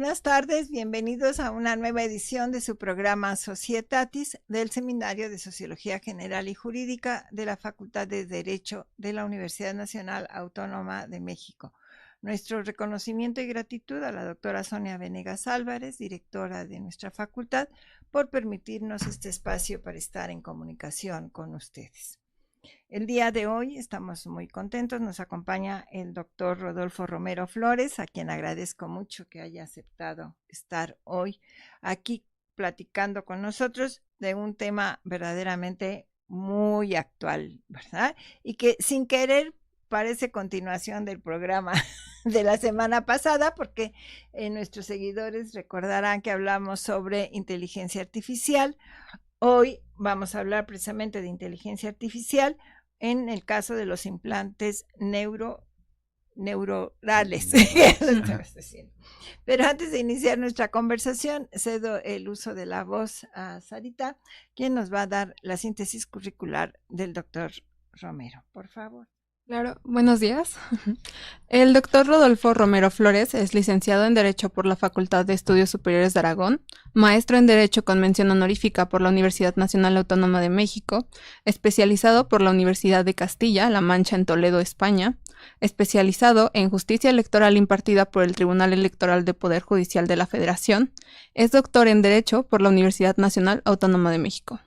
Buenas tardes, bienvenidos a una nueva edición de su programa Societatis del Seminario de Sociología General y Jurídica de la Facultad de Derecho de la Universidad Nacional Autónoma de México. Nuestro reconocimiento y gratitud a la doctora Sonia Venegas Álvarez, directora de nuestra facultad, por permitirnos este espacio para estar en comunicación con ustedes. El día de hoy estamos muy contentos, nos acompaña el doctor Rodolfo Romero Flores, a quien agradezco mucho que haya aceptado estar hoy aquí platicando con nosotros de un tema verdaderamente muy actual, ¿verdad? Y que sin querer parece continuación del programa de la semana pasada, porque nuestros seguidores recordarán que hablamos sobre inteligencia artificial. Hoy vamos a hablar precisamente de inteligencia artificial en el caso de los implantes neurales. Pero antes de iniciar nuestra conversación, cedo el uso de la voz a Sarita, quien nos va a dar la síntesis curricular del doctor Romero. Por favor. Claro, buenos días. El doctor Rodolfo Romero Flores es licenciado en Derecho por la Facultad de Estudios Superiores de Aragón, maestro en Derecho con mención honorífica por la Universidad Nacional Autónoma de México, especializado por la Universidad de Castilla-La Mancha en Toledo, España, especializado en Justicia Electoral impartida por el Tribunal Electoral de Poder Judicial de la Federación, es doctor en Derecho por la Universidad Nacional Autónoma de México.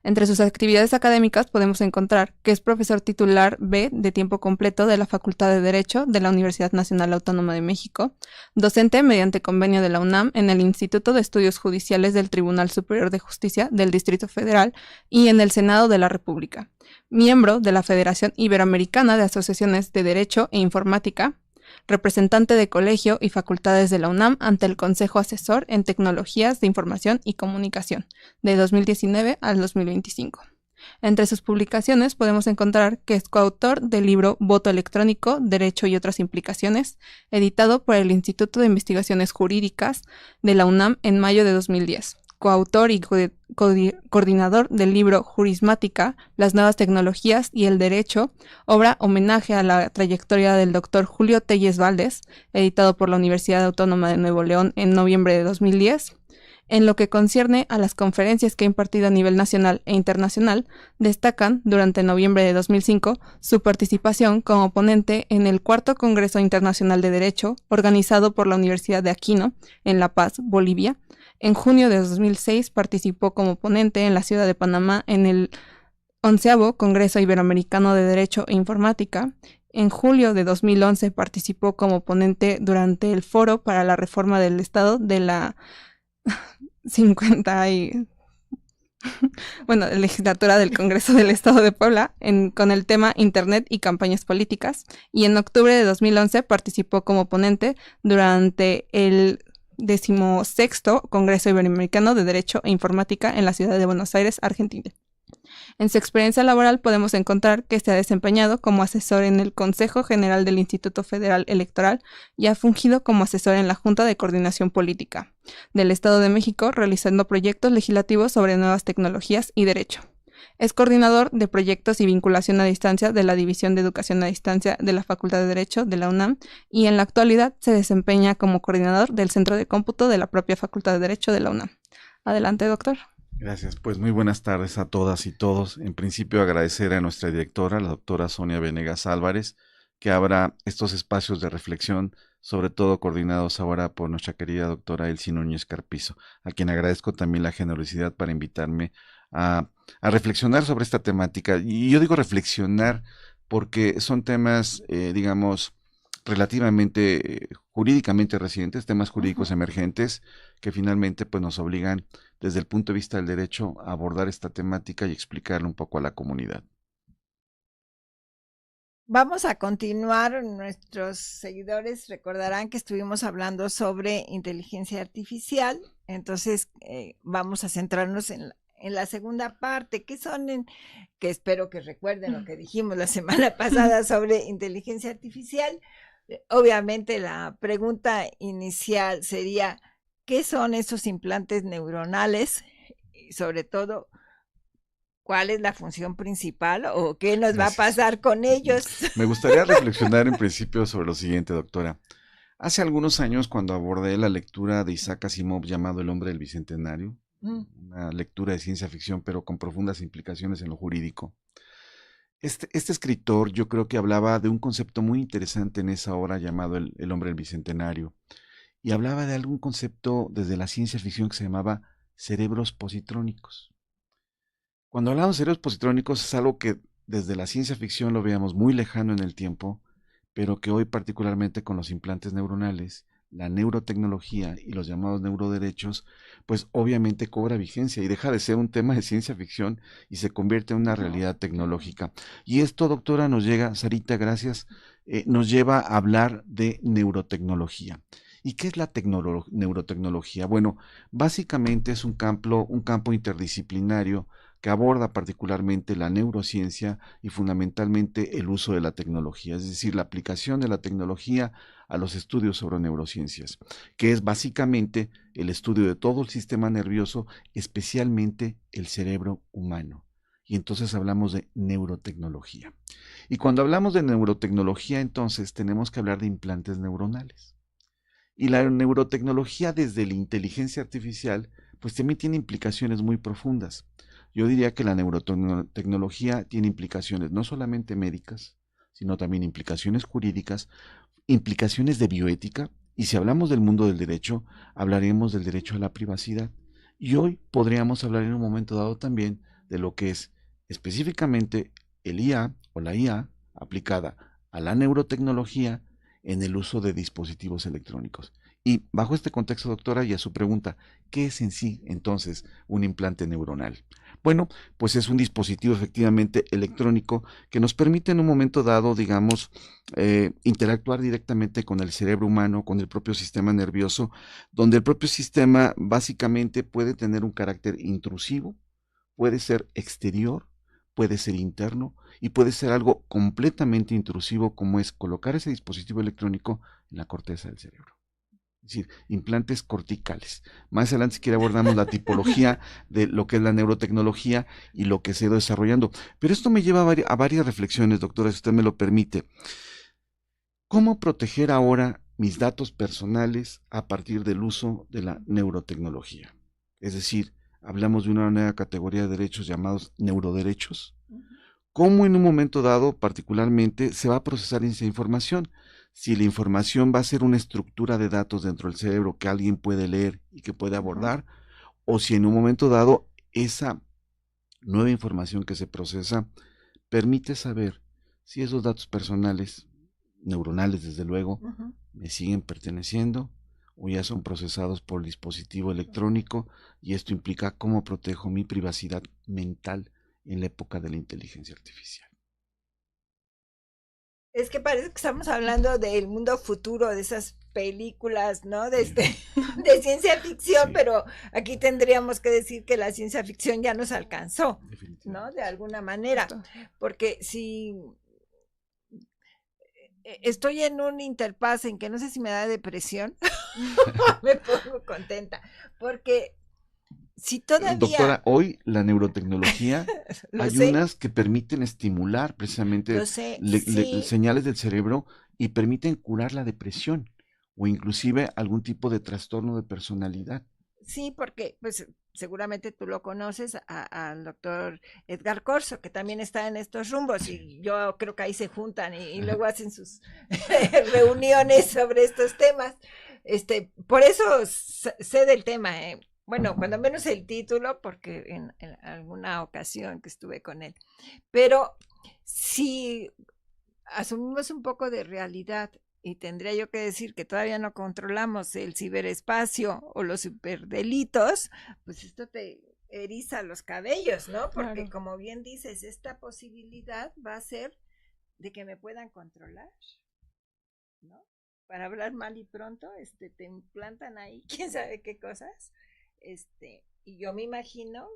Entre sus actividades académicas podemos encontrar que es profesor titular B de tiempo completo de la Facultad de Derecho de la Universidad Nacional Autónoma de México, docente mediante convenio de la UNAM en el Instituto de Estudios Judiciales del Tribunal Superior de Justicia del Distrito Federal y en el Senado de la República, miembro de la Federación Iberoamericana de Asociaciones de Derecho e Informática, representante de colegio y facultades de la UNAM ante el Consejo Asesor en Tecnologías de Información y Comunicación, de 2019 al 2025. Entre sus publicaciones podemos encontrar que es coautor del libro Voto Electrónico, Derecho y otras implicaciones, editado por el Instituto de Investigaciones Jurídicas de la UNAM en mayo de 2010. Coautor y coordinador del libro Jurismática, las nuevas tecnologías y el derecho, obra homenaje a la trayectoria del doctor Julio Telles Valdés, editado por la Universidad Autónoma de Nuevo León en noviembre de 2010. En lo que concierne a las conferencias que ha impartido a nivel nacional e internacional, destacan, durante noviembre de 2005, su participación como ponente en el IV Congreso Internacional de Derecho, organizado por la Universidad de Aquino, en La Paz, Bolivia. En junio de 2006 participó como ponente en la ciudad de Panamá en el 11º Congreso Iberoamericano de Derecho e Informática. En julio de 2011 participó como ponente durante el Foro para la Reforma del Estado de la legislatura del Congreso del Estado de Puebla con el tema Internet y campañas políticas. Y en octubre de 2011 participó como ponente durante el 16º Congreso Iberoamericano de Derecho e Informática en la ciudad de Buenos Aires, Argentina. En su experiencia laboral podemos encontrar que se ha desempeñado como asesor en el Consejo General del Instituto Federal Electoral y ha fungido como asesor en la Junta de Coordinación Política del Estado de México, realizando proyectos legislativos sobre nuevas tecnologías y derecho. Es coordinador de proyectos y vinculación a distancia de la División de Educación a Distancia de la Facultad de Derecho de la UNAM y en la actualidad se desempeña como coordinador del Centro de Cómputo de la propia Facultad de Derecho de la UNAM. Adelante, doctor. Gracias, pues muy buenas tardes a todas y todos. En principio agradecer a nuestra directora, la doctora Sonia Venegas Álvarez, que abra estos espacios de reflexión, sobre todo coordinados ahora por nuestra querida doctora Elsie Núñez Carpizo, a quien agradezco también la generosidad para invitarme a reflexionar sobre esta temática. Y yo digo reflexionar porque son temas, digamos, relativamente jurídicamente recientes, temas jurídicos emergentes que finalmente pues nos obligan desde el punto de vista del derecho a abordar esta temática y explicarle un poco a la comunidad. Vamos a continuar. Nuestros seguidores recordarán que estuvimos hablando sobre inteligencia artificial, entonces vamos a centrarnos en la segunda parte, que espero que recuerden lo que dijimos la semana pasada sobre inteligencia artificial. Obviamente la pregunta inicial sería, ¿qué son esos implantes neuronales? Y sobre todo, ¿cuál es la función principal o qué nos va a pasar con ellos? Me gustaría reflexionar en principio sobre lo siguiente, doctora. Hace algunos años, cuando abordé la lectura de Isaac Asimov llamado El hombre del bicentenario, una lectura de ciencia ficción pero con profundas implicaciones en lo jurídico, este escritor yo creo que hablaba de un concepto muy interesante en esa obra llamado El hombre del bicentenario, y hablaba de algún concepto desde la ciencia ficción que se llamaba cerebros positrónicos. Cuando hablamos de cerebros positrónicos es algo que desde la ciencia ficción lo veíamos muy lejano en el tiempo, pero que hoy particularmente con los implantes neuronales, la neurotecnología y los llamados neuroderechos, pues obviamente cobra vigencia y deja de ser un tema de ciencia ficción y se convierte en una realidad tecnológica. Y esto, doctora, nos llega, Sarita, gracias, nos lleva a hablar de neurotecnología. ¿Y qué es la neurotecnología? Bueno, básicamente es un campo interdisciplinario que aborda particularmente la neurociencia y fundamentalmente el uso de la tecnología, es decir, la aplicación de la tecnología a los estudios sobre neurociencias, que es básicamente el estudio de todo el sistema nervioso, especialmente el cerebro humano. Y entonces hablamos de neurotecnología. Y cuando hablamos de neurotecnología, entonces tenemos que hablar de implantes neuronales. Y la neurotecnología desde la inteligencia artificial, pues también tiene implicaciones muy profundas. Yo diría que la neurotecnología tiene implicaciones no solamente médicas, sino también implicaciones jurídicas, implicaciones de bioética, y si hablamos del mundo del derecho, hablaremos del derecho a la privacidad. Y hoy podríamos hablar en un momento dado también de lo que es específicamente el IA o la IA aplicada a la neurotecnología en el uso de dispositivos electrónicos. Y bajo este contexto, doctora, y a su pregunta, ¿qué es en sí entonces un implante neuronal? Bueno, pues es un dispositivo efectivamente electrónico que nos permite en un momento dado, digamos, interactuar directamente con el cerebro humano, con el propio sistema nervioso, donde el propio sistema básicamente puede tener un carácter intrusivo, puede ser exterior, puede ser interno y puede ser algo completamente intrusivo como es colocar ese dispositivo electrónico en la corteza del cerebro. Es decir, implantes corticales. Más adelante, si quiere, abordamos la tipología de lo que es la neurotecnología y lo que se ha ido desarrollando. Pero esto me lleva a varias reflexiones, doctora, si usted me lo permite. ¿Cómo proteger ahora mis datos personales a partir del uso de la neurotecnología? Es decir, hablamos de una nueva categoría de derechos llamados neuroderechos. ¿Cómo en un momento dado, particularmente, se va a procesar esa información? Si la información va a ser una estructura de datos dentro del cerebro que alguien puede leer y que puede abordar, o si en un momento dado esa nueva información que se procesa permite saber si esos datos personales, neuronales desde luego, me siguen perteneciendo o ya son procesados por el dispositivo electrónico, y esto implica cómo protejo mi privacidad mental en la época de la inteligencia artificial. Es que parece que estamos hablando del mundo futuro, de esas películas, ¿no? De ciencia ficción, sí. Pero aquí tendríamos que decir que la ciencia ficción ya nos alcanzó, ¿no? De alguna manera, porque si estoy en un interfaz en que no sé si me da depresión, me pongo contenta, porque si todavía... Doctora, hoy la neurotecnología hay unas que permiten estimular precisamente señales del cerebro y permiten curar la depresión o inclusive algún tipo de trastorno de personalidad. Sí, porque pues seguramente tú lo conoces al doctor Edgar Corso, que también está en estos rumbos, y yo creo que ahí se juntan y luego hacen sus reuniones sobre estos temas. Por eso sé del tema, bueno, cuando menos el título, porque en alguna ocasión que estuve con él. Pero si asumimos un poco de realidad, y tendría yo que decir que todavía no controlamos el ciberespacio o los ciberdelitos, pues esto te eriza los cabellos, ¿no? Porque claro, como bien dices, esta posibilidad va a ser de que me puedan controlar, ¿no? Para hablar mal y pronto, te implantan ahí quién sabe qué cosas, y yo me imagino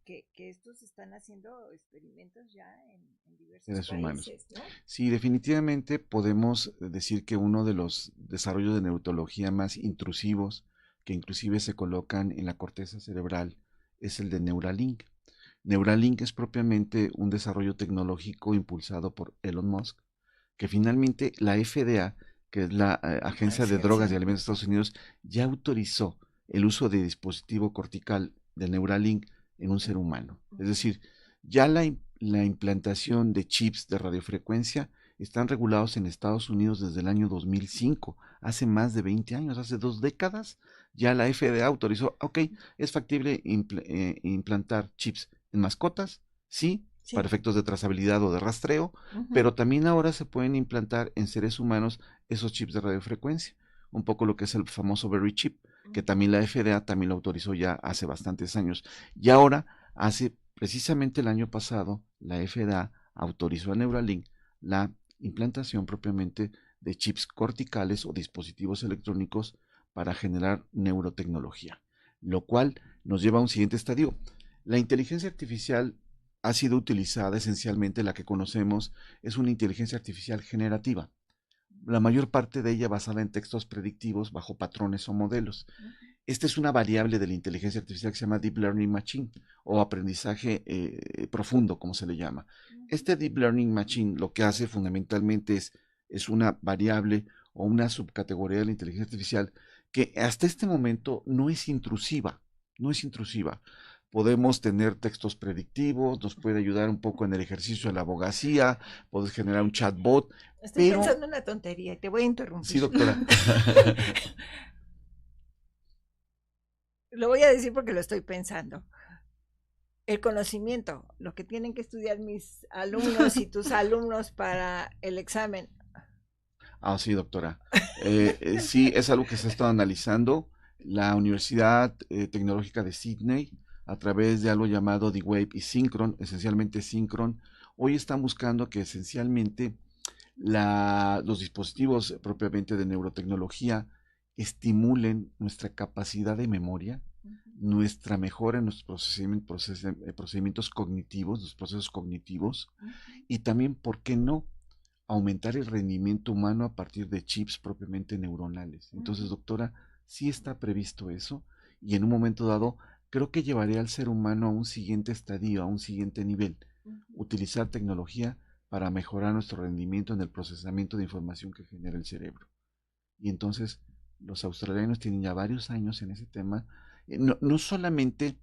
que estos están haciendo experimentos ya en diversos países, ¿no? Sí, definitivamente podemos decir que uno de los desarrollos de neurotecnología más intrusivos, que inclusive se colocan en la corteza cerebral, es el de Neuralink. Neuralink es propiamente un desarrollo tecnológico impulsado por Elon Musk, que finalmente la FDA que es la Agencia de Drogas y Alimentos de Estados Unidos, ya autorizó el uso de dispositivo cortical de Neuralink en un ser humano. Es decir, ya la implantación de chips de radiofrecuencia están regulados en Estados Unidos desde el año 2005, hace más de 20 años, hace 2 décadas, ya la FDA autorizó, ok, es factible implantar chips en mascotas, sí, para efectos de trazabilidad o de rastreo, pero también ahora se pueden implantar en seres humanos esos chips de radiofrecuencia, un poco lo que es el famoso Berry Chip, que también la FDA también lo autorizó ya hace bastantes años. Y ahora, hace precisamente el año pasado, la FDA autorizó a Neuralink la implantación propiamente de chips corticales o dispositivos electrónicos para generar neurotecnología, lo cual nos lleva a un siguiente estadio. La inteligencia artificial ha sido utilizada esencialmente, la que conocemos, es una inteligencia artificial generativa. La mayor parte de ella basada en textos predictivos bajo patrones o modelos. Esta es una variable de la inteligencia artificial que se llama Deep Learning Machine o aprendizaje profundo, como se le llama. Este Deep Learning Machine lo que hace fundamentalmente es una variable o una subcategoría de la inteligencia artificial que hasta este momento no es intrusiva, no es intrusiva. Podemos tener textos predictivos, nos puede ayudar un poco en el ejercicio de la abogacía, puedes generar un chatbot. Estoy pensando en una tontería, te voy a interrumpir. Sí, doctora. Lo voy a decir porque lo estoy pensando. El conocimiento, lo que tienen que estudiar mis alumnos y tus alumnos para el examen. Ah, sí, doctora. Sí, es algo que se ha estado analizando. La Universidad Tecnológica de Sydney, a través de algo llamado D-Wave y Synchron, esencialmente Synchron, hoy están buscando que esencialmente los dispositivos propiamente de neurotecnología estimulen nuestra capacidad de memoria, nuestra mejora en nuestros procedimientos cognitivos, los procesos cognitivos, y también, ¿por qué no?, aumentar el rendimiento humano a partir de chips propiamente neuronales. Entonces, doctora, sí está previsto eso, y en un momento dado creo que llevaría al ser humano a un siguiente estadio, a un siguiente nivel, utilizar tecnología para mejorar nuestro rendimiento en el procesamiento de información que genera el cerebro. Y entonces los australianos tienen ya varios años en ese tema. No solamente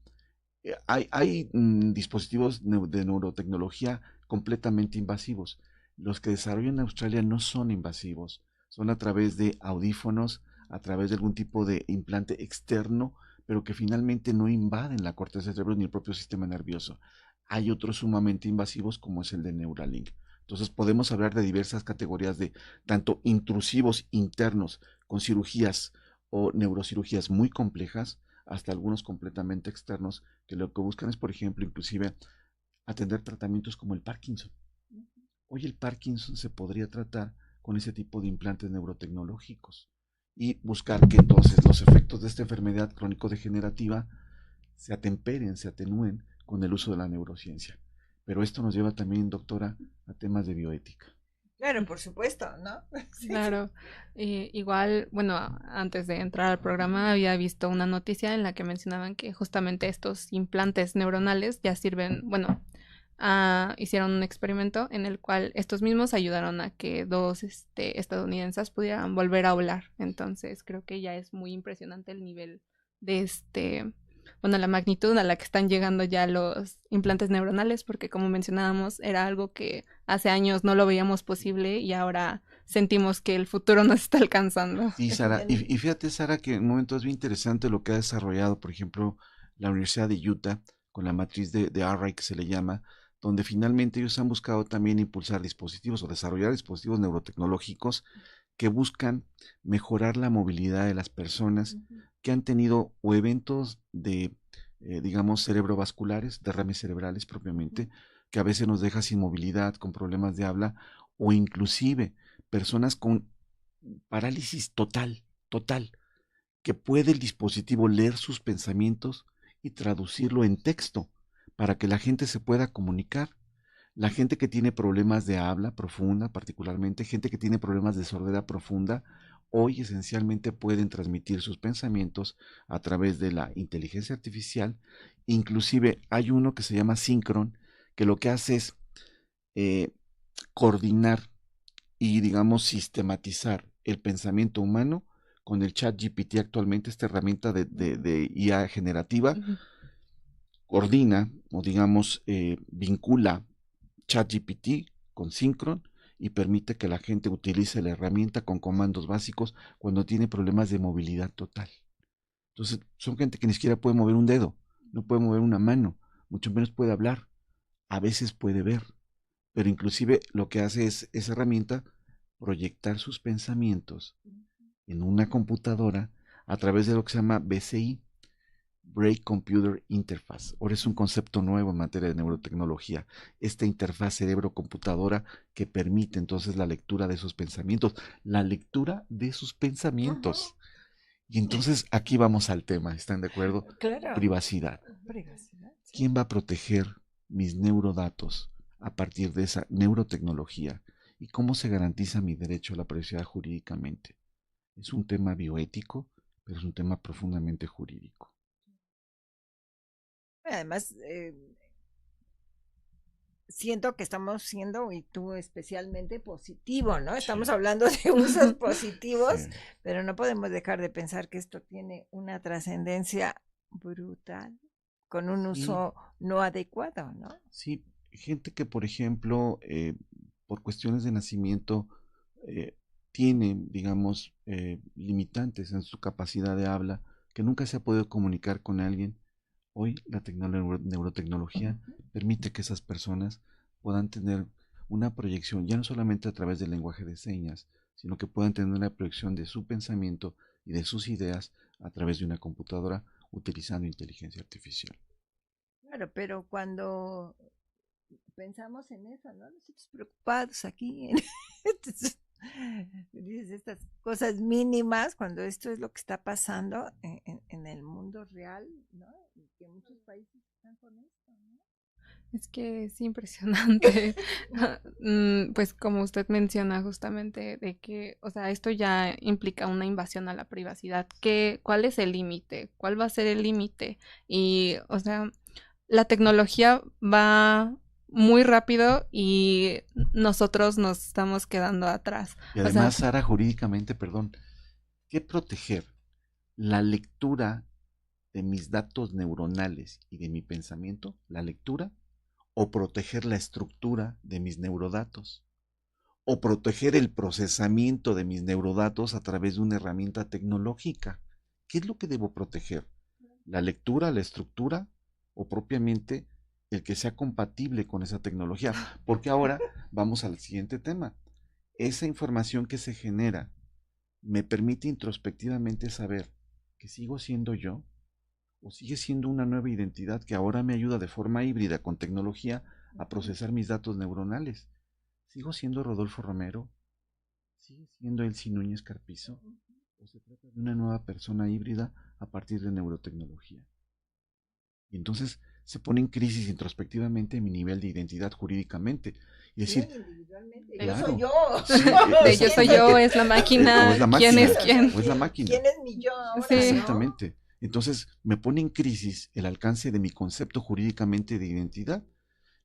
hay dispositivos de neurotecnología completamente invasivos. Los que desarrollan en Australia no son invasivos, son a través de audífonos, a través de algún tipo de implante externo, pero que finalmente no invaden la corteza del cerebro ni el propio sistema nervioso. Hay otros sumamente invasivos como es el de Neuralink. Entonces podemos hablar de diversas categorías de tanto intrusivos internos con cirugías o neurocirugías muy complejas, hasta algunos completamente externos que lo que buscan es, por ejemplo, inclusive atender tratamientos como el Parkinson. Hoy el Parkinson se podría tratar con ese tipo de implantes neurotecnológicos y buscar que entonces los efectos de esta enfermedad crónico-degenerativa se atemperen, se atenúen con el uso de la neurociencia. Pero esto nos lleva también, doctora, a temas de bioética. Claro, por supuesto, ¿no? Sí. Claro. Igual, bueno, antes de entrar al programa había visto una noticia en la que mencionaban que justamente estos implantes neuronales ya sirven, bueno, hicieron un experimento en el cual estos mismos ayudaron a que dos estadounidenses pudieran volver a hablar. Entonces creo que ya es muy impresionante el nivel de bueno, la magnitud a la que están llegando ya los implantes neuronales, porque como mencionábamos, era algo que hace años no lo veíamos posible y ahora sentimos que el futuro nos está alcanzando. Sí, Sara, y fíjate, Sara, que en un momento es bien interesante lo que ha desarrollado, por ejemplo, la Universidad de Utah, con la matriz de Array que se le llama, donde finalmente ellos han buscado también impulsar dispositivos o desarrollar dispositivos neurotecnológicos que buscan mejorar la movilidad de las personas que han tenido o eventos de, digamos, cerebrovasculares, derrames cerebrales propiamente, que a veces nos deja sin movilidad, con problemas de habla, o inclusive personas con parálisis total, que puede el dispositivo leer sus pensamientos y traducirlo en texto para que la gente se pueda comunicar. La gente que tiene problemas de habla profunda, particularmente gente que tiene problemas de sordera profunda, hoy esencialmente pueden transmitir sus pensamientos a través de la inteligencia artificial. Inclusive hay uno que se llama Synchron, que lo que hace es coordinar y, digamos, sistematizar el pensamiento humano con el ChatGPT actualmente, esta herramienta de IA generativa, coordina o digamos vincula ChatGPT con Synchron y permite que la gente utilice la herramienta con comandos básicos cuando tiene problemas de movilidad total. Entonces, son gente que ni siquiera puede mover un dedo, no puede mover una mano, mucho menos puede hablar, a veces puede ver, pero inclusive lo que hace es esa herramienta proyectar sus pensamientos en una computadora a través de lo que se llama BCI, Brain Computer Interface. Ahora es un concepto nuevo en materia de neurotecnología. Esta interfaz cerebro-computadora que permite entonces la lectura de sus pensamientos. La lectura de sus pensamientos. Y entonces aquí vamos al tema, ¿están de acuerdo? Claro. Privacidad. Privacidad, sí. ¿Quién va a proteger mis neurodatos a partir de esa neurotecnología? ¿Y cómo se garantiza mi derecho a la privacidad jurídicamente? Es un tema bioético, pero es un tema profundamente jurídico. Además, siento que estamos siendo, y tú especialmente, positivo, ¿no? Estamos hablando de usos positivos, Sí. pero no podemos dejar de pensar que esto tiene una trascendencia brutal con un Sí. uso no adecuado, ¿no? Sí, gente que, por ejemplo, por cuestiones de nacimiento, tiene, digamos, limitantes en su capacidad de habla, que nunca se ha podido comunicar con alguien. Hoy la neurotecnología permite que esas personas puedan tener una proyección, ya no solamente a través del lenguaje de señas, sino que puedan tener una proyección de su pensamiento y de sus ideas a través de una computadora utilizando inteligencia artificial. Claro, pero cuando pensamos en eso, ¿no? Nosotros preocupados aquí, dices estas cosas mínimas, cuando esto es lo que está pasando en el mundo real, ¿no? Y que muchos países están con esto, ¿no? Es que es impresionante. Pues como usted menciona justamente de que, o sea, esto ya implica una invasión a la privacidad. ¿Cuál es el límite? ¿Cuál va a ser el límite? Y, o sea, la tecnología va muy rápido y nosotros nos estamos quedando atrás. Y O sea, además, Sara, jurídicamente, perdón, ¿qué proteger? La lectura de mis datos neuronales y de mi pensamiento, la lectura, o proteger la estructura de mis neurodatos, o proteger el procesamiento de mis neurodatos a través de una herramienta tecnológica. ¿Qué es lo que debo proteger? ¿La lectura, la estructura, o propiamente el que sea compatible con esa tecnología? Porque ahora vamos al siguiente tema. Esa información que se genera me permite introspectivamente saber que sigo siendo yo o sigue siendo una nueva identidad que ahora me ayuda de forma híbrida con tecnología a procesar mis datos neuronales. ¿Sigo siendo Rodolfo Romero? ¿Sigue siendo Elsie Núñez Carpizo? ¿O se trata de una nueva persona híbrida a partir de neurotecnología? Y entonces se pone en crisis introspectivamente mi nivel de identidad jurídicamente. Y decir, individualmente. claro, Yo soy yo. sí, de yo soy yo, es la máquina, o es la ¿quién máquina, es quién? o es la máquina. ¿Quién es mi yo ahora? Sí. Exactamente. Entonces me pone en crisis el alcance de mi concepto jurídicamente de identidad.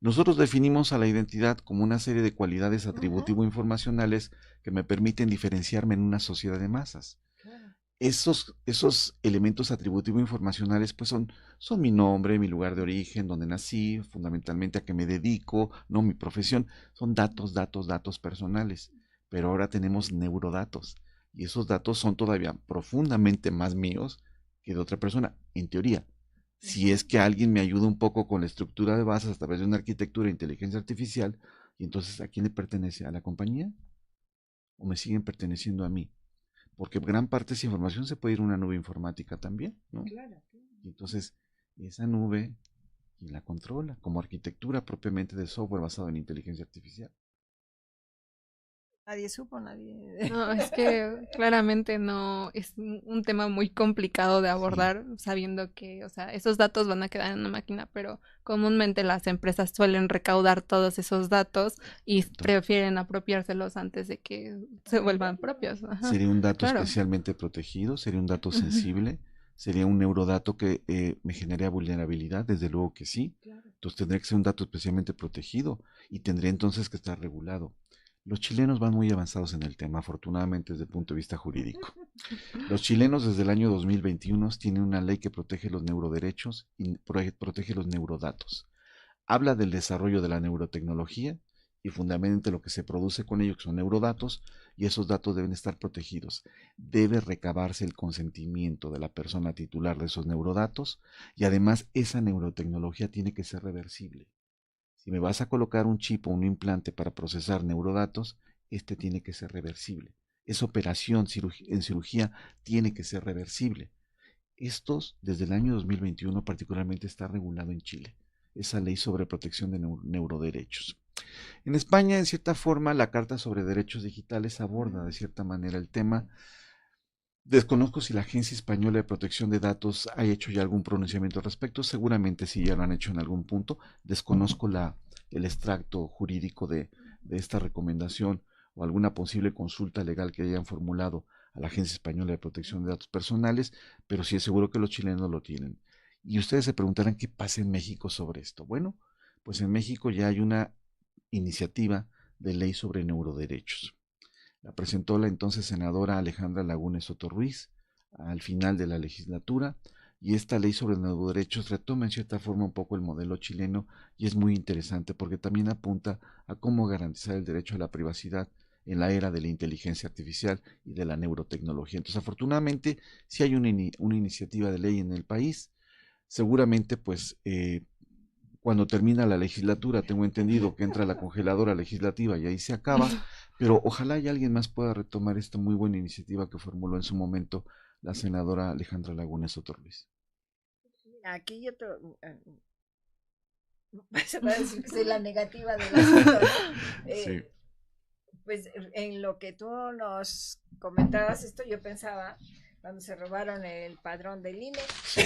Nosotros definimos a la identidad como una serie de cualidades atributivo-informacionales que me permiten diferenciarme en una sociedad de masas. Claro. Esos elementos atributivo-informacionales pues son mi nombre, mi lugar de origen, donde nací, fundamentalmente a qué me dedico, no mi profesión, son datos personales. Pero ahora tenemos neurodatos y esos datos son todavía profundamente más míos que de otra persona, en teoría. Si es que alguien me ayuda un poco con la estructura de bases a través de una arquitectura de inteligencia artificial, y entonces ¿a quién le pertenece? ¿A la compañía? ¿O me siguen perteneciendo a mí? Porque gran parte de esa información se puede ir a una nube informática también, ¿no? Claro. Y entonces esa nube, ¿quién la controla? Como arquitectura propiamente de software basado en inteligencia artificial. Nadie supo, nadie. No, es que claramente no es un tema muy complicado de abordar, sabiendo que, o sea, esos datos van a quedar en una máquina, pero comúnmente las empresas suelen recaudar todos esos datos y prefieren apropiárselos antes de que se vuelvan propios. Ajá, Sería un dato claro. especialmente protegido, sería un dato sensible, sería un neurodato que me generaría vulnerabilidad, desde luego que sí. Claro. Entonces tendría que ser un dato especialmente protegido y tendría entonces que estar regulado. Los chilenos van muy avanzados en el tema, afortunadamente desde el punto de vista jurídico. Los chilenos desde el año 2021 tienen una ley que protege los neuroderechos y protege los neurodatos. Habla del desarrollo de la neurotecnología y fundamentalmente lo que se produce con ello, que son neurodatos, y esos datos deben estar protegidos. Debe recabarse el consentimiento de la persona titular de esos neurodatos y además esa neurotecnología tiene que ser reversible. Si me vas a colocar un chip o un implante para procesar neurodatos, este tiene que ser reversible. Esa operación en cirugía tiene que ser reversible. Estos, desde el año 2021 particularmente, está regulado en Chile, esa ley sobre protección de neuroderechos. En España, en cierta forma, la Carta sobre Derechos Digitales aborda de cierta manera el tema. Desconozco si la Agencia Española de Protección de Datos ha hecho ya algún pronunciamiento al respecto, seguramente sí ya lo han hecho en algún punto. Desconozco el extracto jurídico de esta recomendación o alguna posible consulta legal que hayan formulado a la Agencia Española de Protección de Datos Personales, pero sí es seguro que los chilenos lo tienen. Y ustedes se preguntarán qué pasa en México sobre esto. Bueno, pues en México ya hay una iniciativa de ley sobre neuroderechos. La presentó la entonces senadora Alejandra Lagunes Soto Ruiz al final de la legislatura, y esta ley sobre neuroderechos retoma en cierta forma un poco el modelo chileno y es muy interesante porque también apunta a cómo garantizar el derecho a la privacidad en la era de la inteligencia artificial y de la neurotecnología. Entonces, afortunadamente, sí hay una iniciativa de ley en el país. Seguramente, pues, cuando termina la legislatura, tengo entendido que entra la congeladora legislativa y ahí se acaba, pero ojalá y alguien más pueda retomar esta muy buena iniciativa que formuló en su momento la senadora Alejandra Lagunes Soto Ruiz. Aquí yo se va a decir que soy la negativa del asunto, ¿no? Sí. Pues en lo que tú nos comentabas esto, yo pensaba cuando se robaron el padrón del INE. Sí,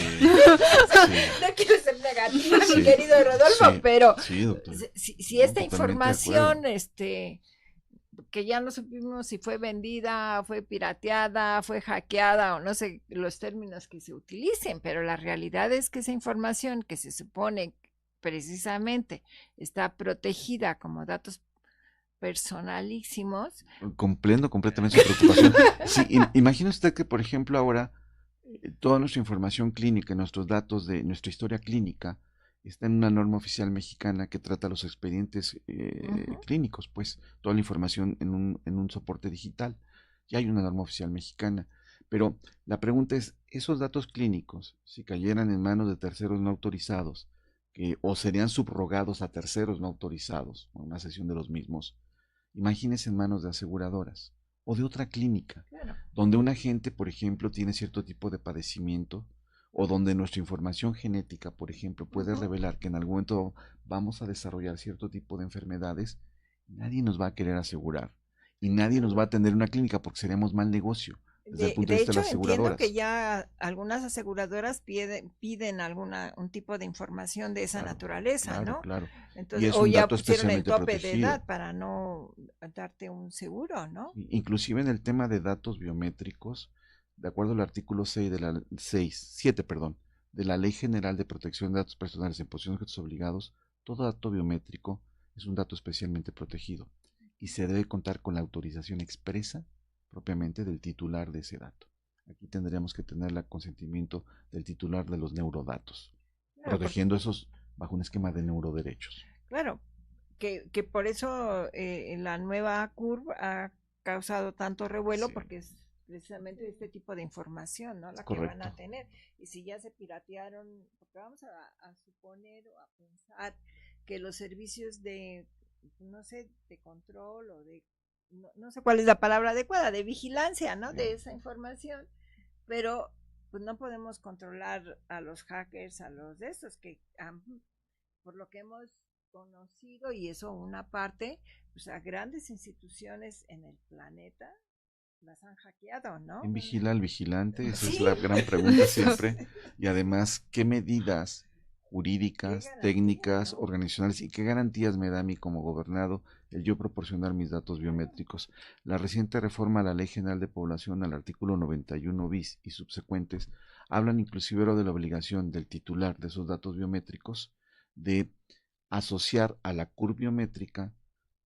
no quiero ser negativa, mi querido Rodolfo, pero si esta información, que ya no supimos si fue vendida, fue pirateada, fue hackeada o no sé los términos que se utilicen, pero la realidad es que esa información que se supone precisamente está protegida como datos personalísimos. Comprendo completamente su preocupación. Sí, imagine usted que, por ejemplo, ahora toda nuestra información clínica, nuestros datos de nuestra historia clínica, está en una norma oficial mexicana que trata los expedientes clínicos, pues toda la información en un soporte digital. Ya hay una norma oficial mexicana. Pero la pregunta es, esos datos clínicos, si cayeran en manos de terceros no autorizados, o serían subrogados a terceros no autorizados, o una sesión de los mismos, imagínese en manos de aseguradoras o de otra clínica, claro, donde un agente, por ejemplo, tiene cierto tipo de padecimiento o donde nuestra información genética, por ejemplo, puede revelar que en algún momento vamos a desarrollar cierto tipo de enfermedades, nadie nos va a querer asegurar y nadie nos va a atender en una clínica porque seríamos mal negocio. Desde el punto de vista de las aseguradoras. Entiendo que ya algunas aseguradoras piden un tipo de información de esa naturaleza, ¿no? Claro. Entonces, o ya pusieron el tope de edad para no darte un seguro, ¿no? Inclusive en el tema de datos biométricos, de acuerdo al artículo 6 de la 7, de la Ley General de Protección de Datos Personales en Posesión de Objetos Obligados, todo dato biométrico es un dato especialmente protegido y se debe contar con la autorización expresa propiamente del titular de ese dato. Aquí tendríamos que tener el consentimiento del titular de los neurodatos, claro, protegiendo esos bajo un esquema de neuroderechos. Claro, que por eso la nueva CURB ha causado tanto revuelo, sí, porque es precisamente este tipo de información, ¿no? La correcto, que van a tener. Y si ya se piratearon, porque vamos a suponer o a pensar que los servicios de, no sé, de control o de no sé cuál es la palabra adecuada, de vigilancia, ¿no? De esa información, pero pues no podemos controlar a los hackers, a los de estos que por lo que hemos conocido, y eso una parte, pues a grandes instituciones en el planeta las han hackeado, ¿no? ¿Quién vigila al vigilante? Esa es la gran pregunta siempre. Y además, ¿qué medidas jurídicas, técnicas, organizacionales y qué garantías me da a mí como gobernado el yo proporcionar mis datos biométricos? La reciente reforma a la Ley General de Población al artículo 91 bis y subsecuentes hablan inclusive de la obligación del titular de esos datos biométricos de asociar a la CURB biométrica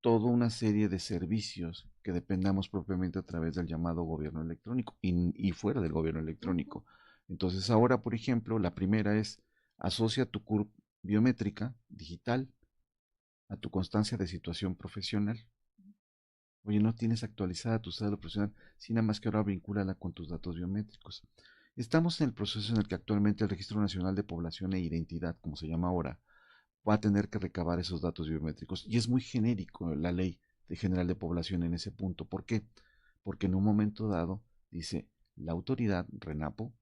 toda una serie de servicios que dependamos propiamente a través del llamado gobierno electrónico y fuera del gobierno electrónico. Entonces ahora, por ejemplo, la primera es asocia tu CURP biométrica digital a tu constancia de situación profesional. Oye, no tienes actualizada tu cédula profesional, sin nada más que ahora vincúlala con tus datos biométricos. Estamos en el proceso en el que actualmente el Registro Nacional de Población e Identidad, como se llama ahora, va a tener que recabar esos datos biométricos. Y es muy genérico la ley general de población en ese punto. ¿Por qué? Porque en un momento dado dice, la autoridad, RENAPO,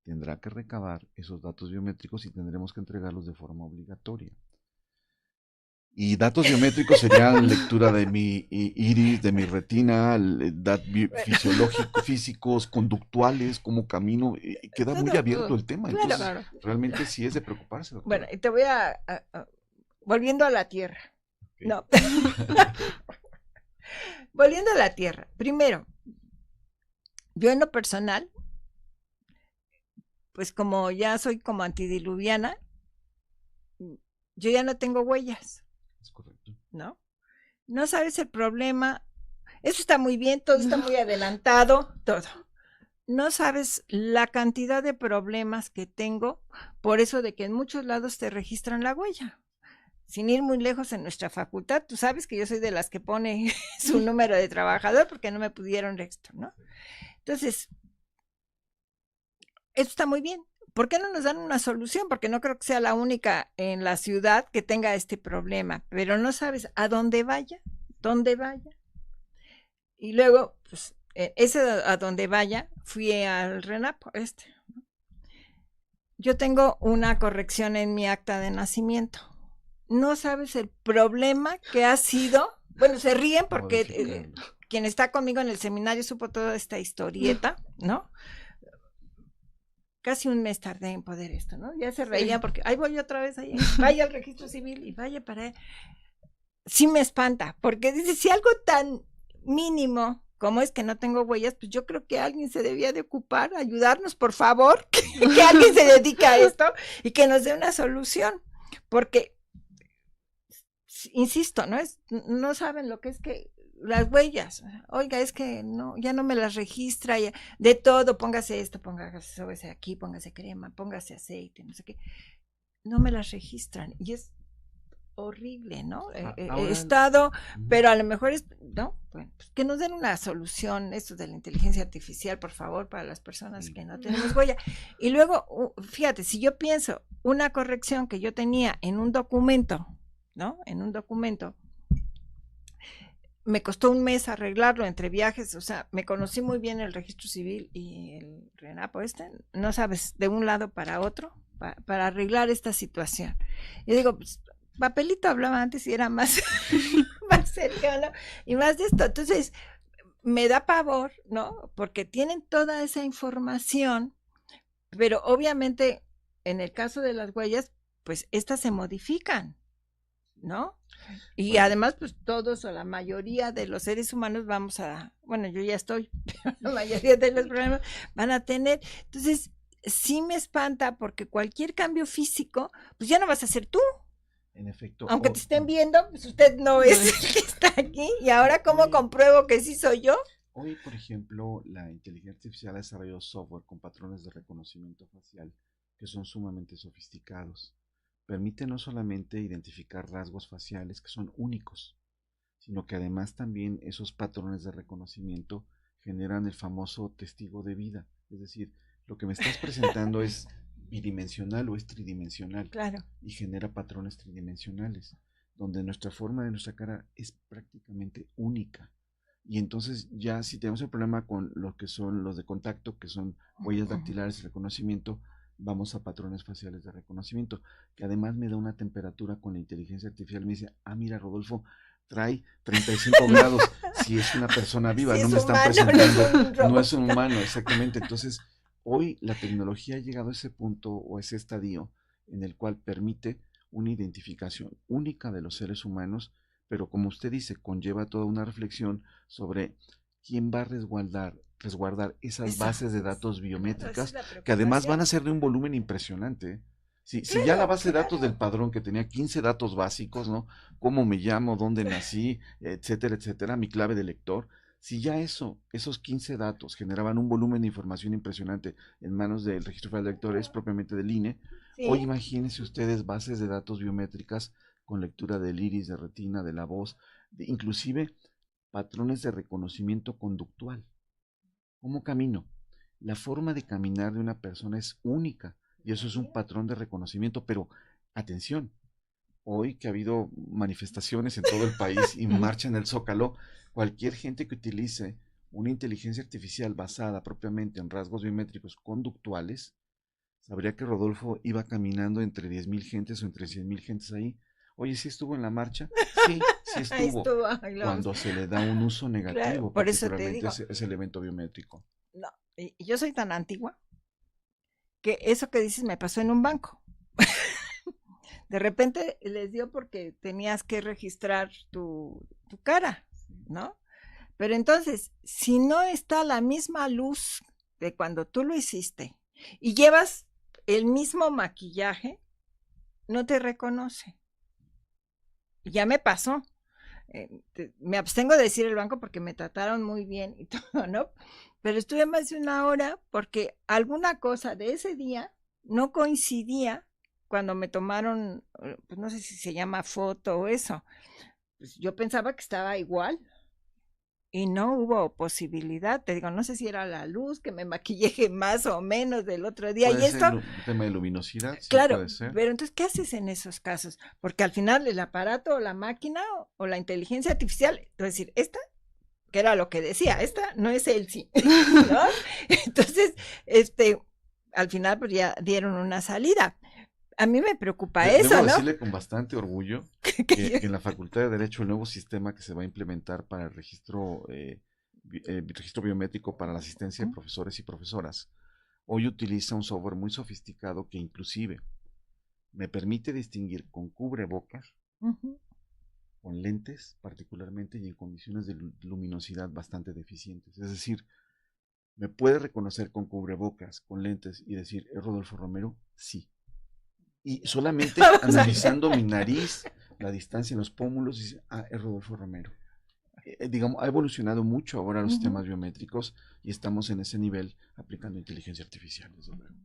tendrá que recabar esos datos biométricos y tendremos que entregarlos de forma obligatoria. Y datos biométricos serían lectura de mi iris, de mi retina, datos fisiológicos, físicos, conductuales, cómo camino. Queda muy abierto el tema. Claro, Entonces, claro. realmente sí es de preocuparse, doctora. Bueno, y te voy volviendo a la tierra. Okay. No. Volviendo a la tierra. Primero, yo en lo personal, pues como ya soy como antidiluviana, yo ya no tengo huellas. Es correcto. ¿No? No sabes el problema. Eso está muy bien, todo está muy adelantado, todo. No sabes la cantidad de problemas que tengo por eso de que en muchos lados te registran la huella. Sin ir muy lejos en nuestra facultad, tú sabes que yo soy de las que pone su número de trabajador porque no me pudieron esto, ¿no? Entonces, esto está muy bien. ¿Por qué no nos dan una solución? Porque no creo que sea la única en la ciudad que tenga este problema, pero no sabes a dónde vaya. Y luego, pues, ese a donde vaya, fui al RENAPO, ¿no? Yo tengo una corrección en mi acta de nacimiento. No sabes el problema que ha sido. Bueno, se ríen porque quien está conmigo en el seminario supo toda esta historieta, ¿no? Casi un mes tardé en poder esto, ¿no? Ya se reían porque ahí voy otra vez, ahí, vaya al registro civil y vaya para él. Sí me espanta, porque dice, si algo tan mínimo como es que no tengo huellas, pues yo creo que alguien se debía de ocupar, ayudarnos, por favor, que alguien se dedique a esto y que nos dé una solución, porque, insisto, no saben lo que es que las huellas, oiga, es que no, ya no me las registra, ya, de todo, póngase esto, póngase aquí, póngase crema, póngase aceite, no sé qué, no me las registran, y es horrible, ¿no? He estado, pero a lo mejor ¿no? Bueno, pues que nos den una solución, esto de la inteligencia artificial, por favor, para las personas que no tenemos huella. Y luego, fíjate, si yo pienso una corrección que yo tenía en un documento, ¿no? En un documento, me costó un mes arreglarlo entre viajes, o sea, me conocí muy bien el registro civil y el RENAPO no sabes, de un lado para otro, para arreglar esta situación. Yo digo, pues, papelito hablaba antes y era más, más cercano y más de esto. Entonces, me da pavor, ¿no? Porque tienen toda esa información, pero obviamente, en el caso de las huellas, pues, estas se modifican, ¿no? Y además, pues todos o la mayoría de los seres humanos bueno, yo ya estoy, pero la mayoría de los problemas van a tener. Entonces, sí me espanta porque cualquier cambio físico, pues ya no vas a ser tú. En efecto. Aunque te estén viendo, pues usted no es el que está aquí. Y ahora, ¿cómo compruebo que sí soy yo? Hoy, por ejemplo, la inteligencia artificial ha desarrollado software con patrones de reconocimiento facial que son sumamente sofisticados. Permite no solamente identificar rasgos faciales que son únicos, sino que además también esos patrones de reconocimiento generan el famoso testigo de vida. Es decir, lo que me estás presentando es bidimensional o es tridimensional. Claro. Y genera patrones tridimensionales, donde nuestra forma de nuestra cara es prácticamente única. Y entonces ya si tenemos el problema con lo que son los de contacto, que son huellas dactilares y reconocimiento, vamos a patrones faciales de reconocimiento, que además me da una temperatura con la inteligencia artificial. Me dice, mira, Rodolfo, trae 35 grados. Si es una persona viva, no me están presentando, no es un humano, exactamente. Entonces, hoy la tecnología ha llegado a ese punto o a ese estadio en el cual permite una identificación única de los seres humanos, pero como usted dice, conlleva toda una reflexión sobre quién va a resguardar esas bases de datos biométricas, que además van a ser de un volumen impresionante. Si ya la base de datos del claro. padrón que tenía 15 datos básicos, ¿no? Cómo me llamo, dónde nací, etcétera, mi clave de lector, si ya esos 15 datos generaban un volumen de información impresionante en manos del Registro Federal de Electores, propiamente del INE, hoy Sí, imagínense ustedes bases de datos biométricas con lectura del iris, de retina, de la voz, inclusive patrones de reconocimiento conductual. ¿Cómo camino? La forma de caminar de una persona es única y eso es un patrón de reconocimiento, pero atención, hoy que ha habido manifestaciones en todo el país y marcha en el Zócalo, cualquier gente que utilice una inteligencia artificial basada propiamente en rasgos biométricos conductuales, sabría que Rodolfo iba caminando entre 10,000 gentes o entre 100,000 gentes ahí. Oye, ¿sí estuvo en la marcha? Sí, sí ahí estuvo. estuvo. Ahí lo vamos. Cuando se le da un uso Claro, negativo, por eso te particularmente digo, ese elemento biométrico. no, y yo soy tan antigua que eso que dices me pasó en un banco. De repente les dio porque tenías que registrar tu cara, ¿no? Pero entonces, si no está la misma luz de cuando tú lo hiciste y llevas el mismo maquillaje, no te reconoce. Ya me pasó. Me abstengo de decir el banco porque me trataron muy bien y todo, ¿no? Pero estuve más de una hora porque alguna cosa de ese día no coincidía cuando me tomaron, pues no sé si se llama foto o eso. Pues yo pensaba que estaba igual y no hubo posibilidad. Te digo, no sé si era la luz, que me maquillé más o menos del otro día. Puede Y ser esto, un tema de luminosidad, sí claro, puede ser. pero entonces, ¿qué haces en esos casos? Porque al final el aparato o la máquina o la inteligencia artificial, es decir, esta, que era lo que decía, esta no es Elsie, ¿no? Entonces, este, al final pues ya dieron una salida. A mí me preocupa Debo eso, ¿no? decirle con bastante orgullo Que yo, que en la Facultad de Derecho el nuevo sistema que se va a implementar para el registro biométrico para la asistencia de profesores y profesoras, hoy utiliza un software muy sofisticado que inclusive me permite distinguir con cubrebocas, con lentes particularmente y en condiciones de luminosidad bastante deficientes. Es decir, me puede reconocer con cubrebocas, con lentes y decir, ¿es Rodolfo Romero? Sí. Y solamente vamos a ver. analizando mi nariz, la distancia en los pómulos, dice, es Rodolfo Romero. Digamos, ha evolucionado mucho ahora los sistemas biométricos y estamos en ese nivel aplicando inteligencia artificial, desde luego.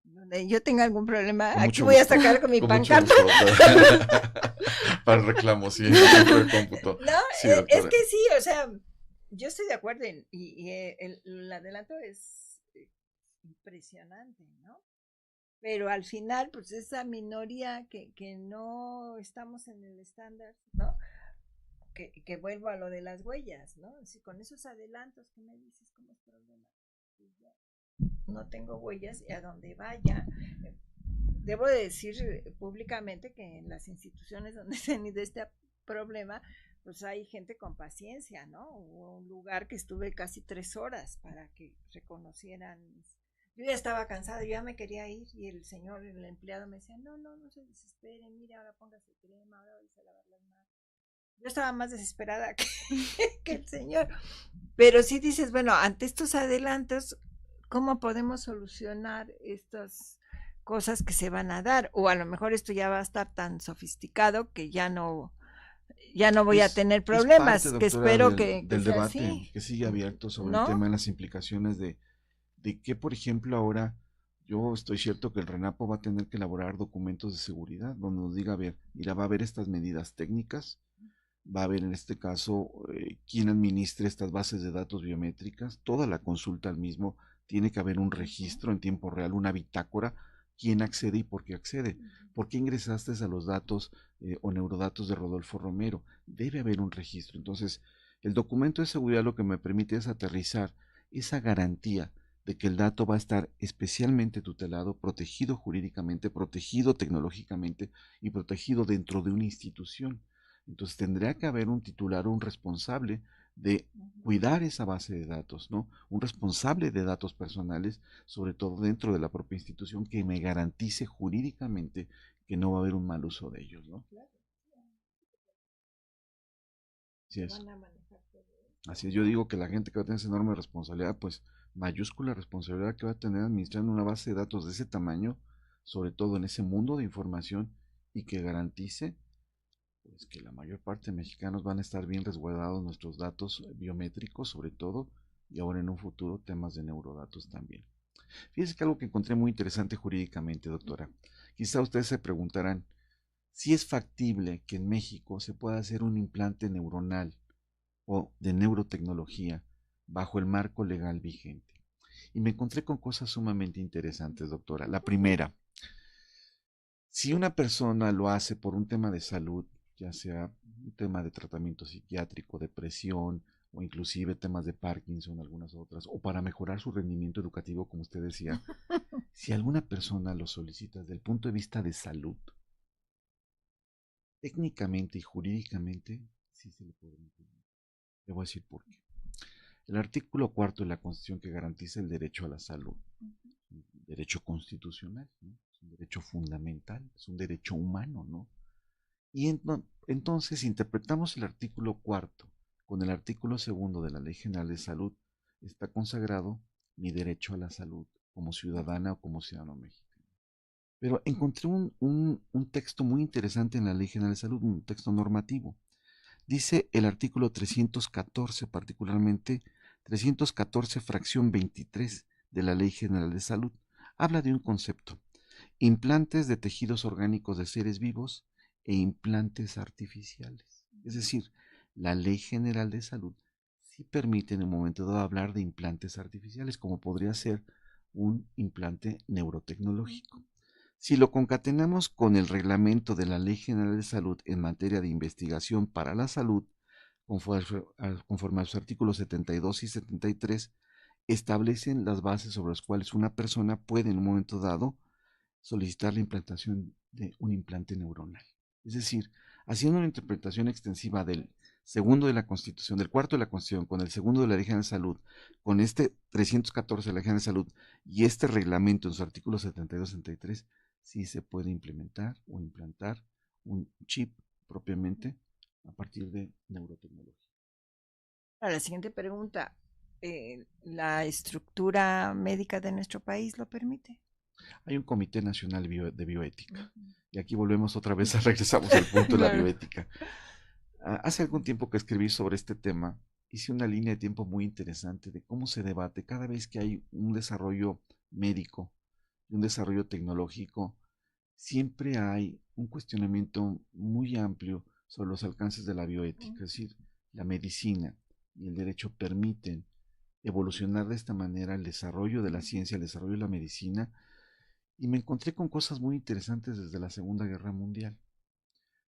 Donde yo tenga algún problema, Con aquí mucho voy a gusto, sacar con mi con mucho pancarta. gusto, doctora. Para el reclamo, sí, en el centro de cómputo. No, Sí, es doctora. que sí, o sea, yo estoy de acuerdo el adelanto es impresionante, ¿no? Pero al final, pues esa minoría que no estamos en el estándar, ¿no? Que vuelvo a lo de las huellas, ¿no? Si con esos adelantos que me dices, ¿cómo es problema? Pues ya no tengo huellas y a donde vaya. Debo de decir públicamente que en las instituciones donde he tenido este problema, pues hay gente con paciencia, ¿no? Hubo un lugar que estuve casi 3 horas para que reconocieran. Yo ya estaba cansada, yo ya me quería ir y el señor, el empleado me decía, no se desespere, mire, ahora póngase crema, ahora vais a lavar las manos. Yo estaba más desesperada que el señor. Pero sí dices, bueno, ante estos adelantos, ¿cómo podemos solucionar estas cosas que se van a dar? O a lo mejor esto ya va a estar tan sofisticado que ya no voy a tener Es parte, problemas, que doctora, espero que del sea debate así, que sigue abierto sobre el ¿no? tema de las implicaciones de que, por ejemplo, ahora yo estoy cierto que el RENAPO va a tener que elaborar documentos de seguridad donde nos diga, a ver, mira, va a haber estas medidas técnicas, va a haber en este caso quién administre estas bases de datos biométricas, toda la consulta al mismo, tiene que haber un registro en tiempo real, una bitácora, quién accede y por qué accede, por qué ingresaste a los datos o neurodatos de Rodolfo Romero, debe haber un registro. Entonces, el documento de seguridad lo que me permite es aterrizar esa garantía de que el dato va a estar especialmente tutelado, protegido jurídicamente, protegido tecnológicamente y protegido dentro de una institución. Entonces tendría que haber un titular o un responsable de cuidar esa base de datos, ¿no? Un responsable de datos personales, sobre todo dentro de la propia institución, que me garantice jurídicamente que no va a haber un mal uso de ellos, ¿no? Así es. Así es, yo digo que la gente que va a tener esa enorme responsabilidad, pues mayúscula responsabilidad que va a tener administrando una base de datos de ese tamaño, sobre todo en ese mundo de información, y que garantice pues, que la mayor parte de mexicanos van a estar bien resguardados nuestros datos biométricos, sobre todo, y ahora en un futuro temas de neurodatos también. Fíjese que algo que encontré muy interesante jurídicamente, doctora. Quizá ustedes se preguntarán si es factible que en México se pueda hacer un implante neuronal o de neurotecnología bajo el marco legal vigente. Y me encontré con cosas sumamente interesantes, doctora. La primera, si una persona lo hace por un tema de salud, ya sea un tema de tratamiento psiquiátrico, depresión o inclusive temas de Parkinson, algunas otras, o para mejorar su rendimiento educativo, como usted decía, si alguna persona lo solicita desde el punto de vista de salud, técnicamente y jurídicamente, sí se le puede implementar. Le voy a decir por qué. El artículo 4 de la Constitución que garantiza el derecho a la salud, un derecho constitucional, ¿no? Es un derecho fundamental, es un derecho humano, ¿no? Y entonces interpretamos el artículo 4 con el artículo 2 de la Ley General de Salud, está consagrado mi derecho a la salud como ciudadana o como ciudadano mexicano. Pero encontré un texto muy interesante en la Ley General de Salud, un texto normativo. Dice el artículo 314, particularmente 314 fracción 23 de la Ley General de Salud, habla de un concepto: implantes de tejidos orgánicos de seres vivos e implantes artificiales. Es decir, la Ley General de Salud sí permite en un momento dado hablar de implantes artificiales, como podría ser un implante neurotecnológico. Si lo concatenamos con el reglamento de la Ley General de Salud en materia de investigación para la salud, conforme a sus artículos 72 y 73, establecen las bases sobre las cuales una persona puede en un momento dado solicitar la implantación de un implante neuronal. Es decir, haciendo una interpretación extensiva del segundo de la Constitución, del cuarto de la Constitución, con el segundo de la Ley General de Salud, con este 314 de la Ley General de Salud y este reglamento en sus artículos 72 y 73, sí se puede implementar o implantar un chip propiamente a partir de neurotecnología. Ahora, la siguiente pregunta, ¿la estructura médica de nuestro país lo permite? Hay un Comité Nacional de Bioética. Y aquí volvemos otra vez, regresamos al punto de la bioética. Hace algún tiempo que escribí sobre este tema, hice una línea de tiempo muy interesante de cómo se debate cada vez que hay un desarrollo médico, un desarrollo tecnológico, siempre hay un cuestionamiento muy amplio sobre los alcances de la bioética. Es decir, la medicina y el derecho permiten evolucionar de esta manera el desarrollo de la ciencia, el desarrollo de la medicina, y me encontré con cosas muy interesantes desde la Segunda Guerra Mundial.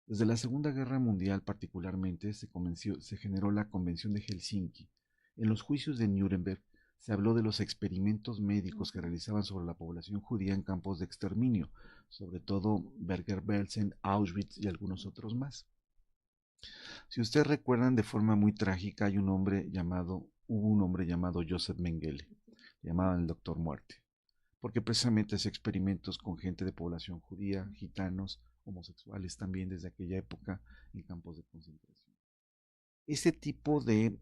Desde la Segunda Guerra Mundial particularmente se generó la Convención de Helsinki. En los juicios de Nuremberg se habló de los experimentos médicos que realizaban sobre la población judía en campos de exterminio, sobre todo Bergen-Belsen, Auschwitz y algunos otros más. Si ustedes recuerdan, de forma muy trágica, hubo un hombre llamado Joseph Mengele, llamaban el Doctor Muerte, porque precisamente hacía experimentos con gente de población judía, gitanos, homosexuales también desde aquella época en campos de concentración. Ese tipo de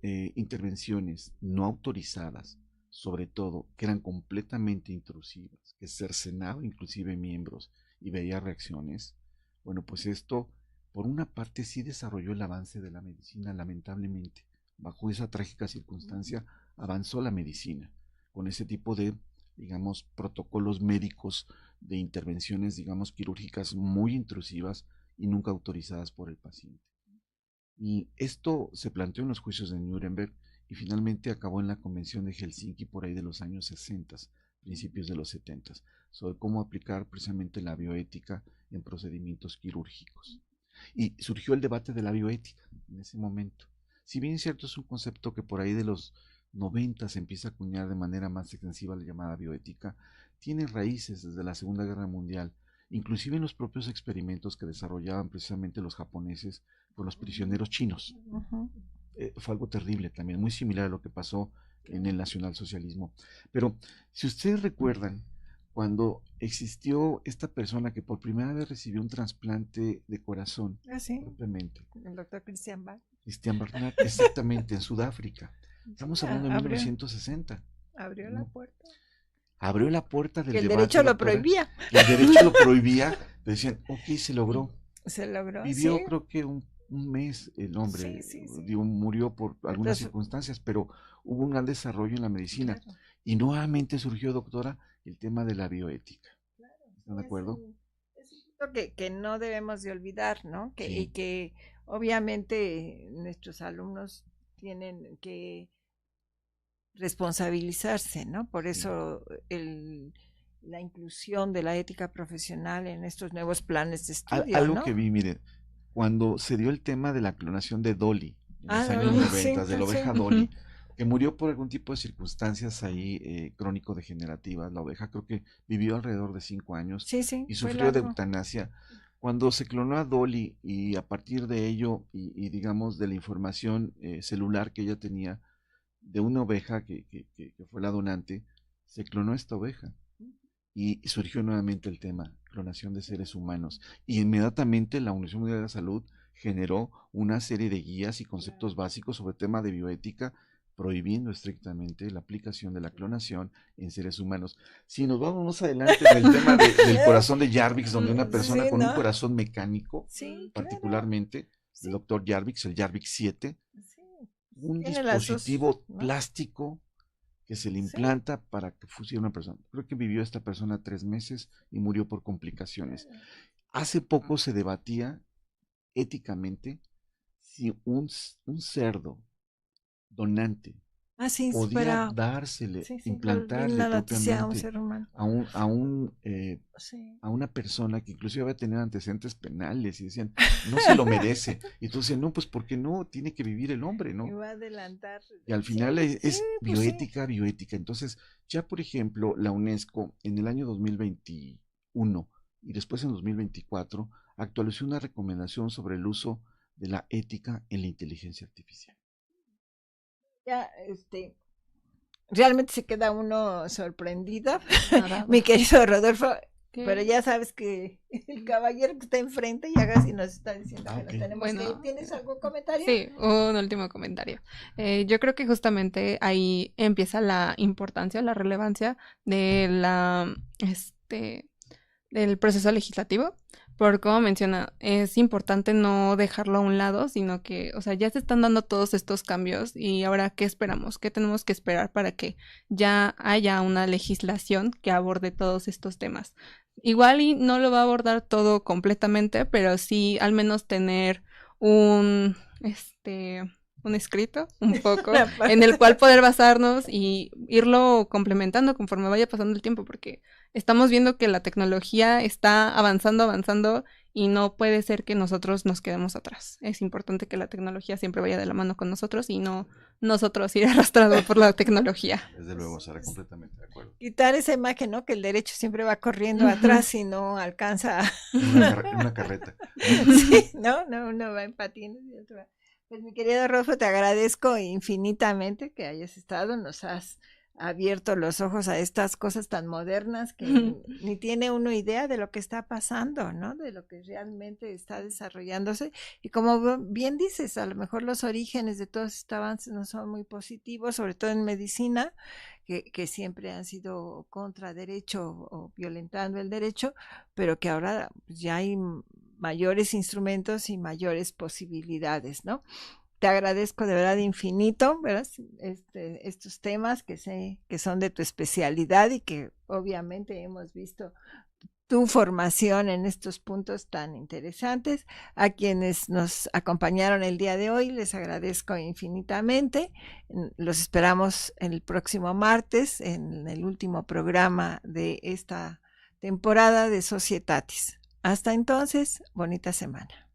intervenciones no autorizadas, sobre todo, que eran completamente intrusivas, que cercenaba inclusive miembros y veía reacciones, bueno, pues esto, por una parte, sí desarrolló el avance de la medicina, lamentablemente. Bajo esa trágica circunstancia, avanzó la medicina con ese tipo de, digamos, protocolos médicos de intervenciones, digamos, quirúrgicas muy intrusivas y nunca autorizadas por el paciente. Y esto se planteó en los juicios de Nuremberg y finalmente acabó en la Convención de Helsinki por ahí de los años 60, principios de los 70, sobre cómo aplicar precisamente la bioética en procedimientos quirúrgicos. Y surgió el debate de la bioética en ese momento. Si bien es cierto, es un concepto que por ahí de los 90 se empieza a acuñar de manera más extensiva la llamada bioética, tiene raíces desde la Segunda Guerra Mundial, inclusive en los propios experimentos que desarrollaban precisamente los japoneses con los prisioneros chinos. Fue algo terrible también, muy similar a lo que pasó en el nacionalsocialismo. Pero si ustedes recuerdan, cuando existió esta persona que por primera vez recibió un trasplante de corazón, ¿sí? Propiamente. El doctor Christian Bach. Christian Barnard, exactamente, en Sudáfrica. Estamos hablando de 1960. Abrió la puerta. abrió la puerta del Que el debate. derecho lo doctora, prohibía. que el derecho lo prohibía, decían, ok, se logró. Se logró, Vivió sí. creo que un mes el hombre, Sí. murió por algunas Entonces, circunstancias, pero hubo un gran desarrollo en la medicina. claro. Y nuevamente surgió, doctora, el tema de la bioética. ¿Están de acuerdo? Es un punto que no debemos de olvidar, ¿no? Sí. Y que obviamente nuestros alumnos tienen que responsabilizarse, ¿no? Por eso la inclusión de la ética profesional en estos nuevos planes de estudio, Algo ¿no? que vi, miren, cuando se dio el tema de la clonación de Dolly, en los años Dolly, 90, sí, de la oveja sí. Dolly, que murió por algún tipo de circunstancias ahí crónico-degenerativas. La oveja creo que vivió alrededor de 5 años Sí, y fue sufrió de largo. eutanasia. Cuando se clonó a Dolly y a partir de ello y digamos de la información celular que ella tenía de una oveja que fue la donante, se clonó esta oveja y surgió nuevamente el tema, clonación de seres humanos. Y inmediatamente la Organización Mundial de la Salud generó una serie de guías y conceptos básicos sobre el tema de bioética, prohibiendo estrictamente la aplicación de la clonación en seres humanos. Si nos vamos más adelante en el tema del corazón de Jarvix, donde una persona Sí, con un ¿no? corazón mecánico, Sí, particularmente sí. el doctor Jarvix, el Jarvix 7, Sí. un Tiene las dos, dispositivo ¿no? plástico que se le Sí. implanta para que funcione una persona. Creo que vivió esta persona 3 meses y murió por complicaciones. Hace poco se debatía éticamente si un cerdo donante Sí, podía fuera. dársele, Sí, vi implantarle la noticia a un propiamente ser humano. Sí. a una persona que inclusive había tenido antecedentes penales y decían, no se lo merece. Y tú decías, no, pues porque no, tiene que vivir el hombre, Y ¿no? va a adelantar. Y al final Sí, es sí, pues sí. bioética. Entonces, ya por ejemplo, la UNESCO en el año 2021 y después en 2024 actualizó una recomendación sobre el uso de la ética en la inteligencia artificial. Ya, realmente se queda uno sorprendido, Nada. mi querido Rodolfo, ¿Qué? pero ya sabes que el caballero que está enfrente ya casi nos está diciendo que ok. nos tenemos Bueno. que ir. ¿Tienes algún comentario? Sí, un último comentario. Yo creo que justamente ahí empieza la importancia, la relevancia de del proceso legislativo, porque como menciona, es importante no dejarlo a un lado, sino que, o sea, ya se están dando todos estos cambios y ahora, ¿qué esperamos? ¿Qué tenemos que esperar para que ya haya una legislación que aborde todos estos temas? Igual y no lo va a abordar todo completamente, pero sí al menos tener un escrito un poco en el cual poder basarnos y irlo complementando conforme vaya pasando el tiempo, porque estamos viendo que la tecnología está avanzando y no puede ser que nosotros nos quedemos atrás. Es importante que la tecnología siempre vaya de la mano con nosotros y no nosotros ir arrastrados por la tecnología. Desde luego, Sara, completamente de acuerdo. Quitar esa imagen, ¿no? Que el derecho siempre va corriendo atrás y no alcanza. En una carreta. Sí, no, uno va en patines y otro va. Pues mi querido Rodolfo, te agradezco infinitamente que hayas estado, nos has abierto los ojos a estas cosas tan modernas que ni tiene uno idea de lo que está pasando, ¿no? De lo que realmente está desarrollándose. Y como bien dices, a lo mejor los orígenes de todos estos avances no son muy positivos, sobre todo en medicina, que siempre han sido contra derecho o violentando el derecho, pero que ahora ya hay mayores instrumentos y mayores posibilidades, ¿no? Te agradezco de verdad infinito, ¿verdad? Estos temas que sé que son de tu especialidad y que obviamente hemos visto tu formación en estos puntos tan interesantes. A quienes nos acompañaron el día de hoy, les agradezco infinitamente. Los esperamos el próximo martes en el último programa de esta temporada de Societatis. Hasta entonces, bonita semana.